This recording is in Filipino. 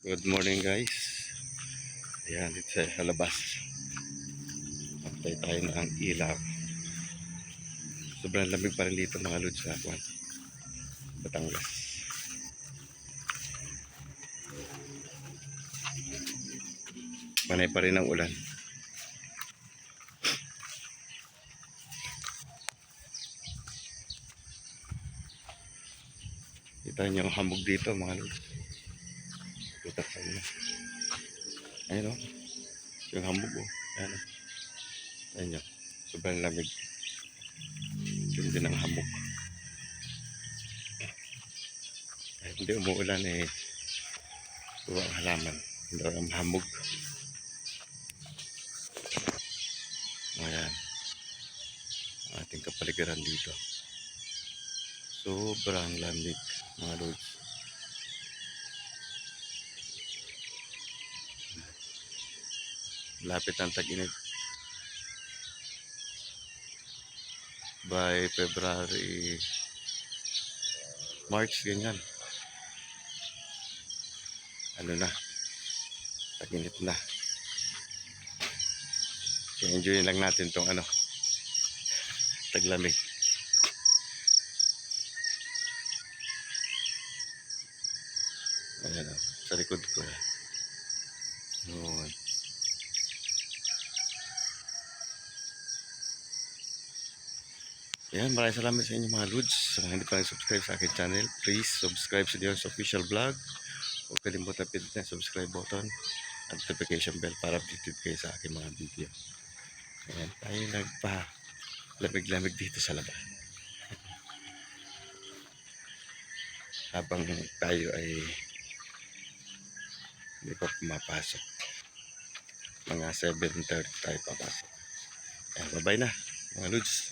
Good morning guys. Ayan, dito sa labas. Magtay tayo ng ilaw. Sobrang lamig pa rin dito mga lods sa Batangas. Panay pa rin ang ulan. Kita nyo ang hamog dito mga lods. Kita sa inyo. Ayun o. Yung hamog o. Ayan o. Ayun nyo. Sobrang lamig. Yun din ang hamog. Kahit hindi umuulan eh. Tuwa ang halaman. Hindi ang hamog. Ayan. Ang ating kapaligiran dito. Sobrang lamig mga lods. Lapit ang tag-init. By February, March, ganyan. Ano na, tag-init na. So, enjoy lang natin tong taglamig. Ayan o, sa likod ko. Yun. Ayan, maraming salamat sa inyo mga lods. Sa mga hindi pa nag-subscribe sa akin channel, please subscribe sa Dion's Official Vlog. Huwag kalimutan pindutin ang subscribe button at notification bell para updated kayo sa aking mga video. Ayan, tayo nagpa-lamig-lamig dito sa labas. Habang tayo ay hindi pa pumapasok. Mga 7:30 tayo papasok. Ayan, bye-bye na mga lods.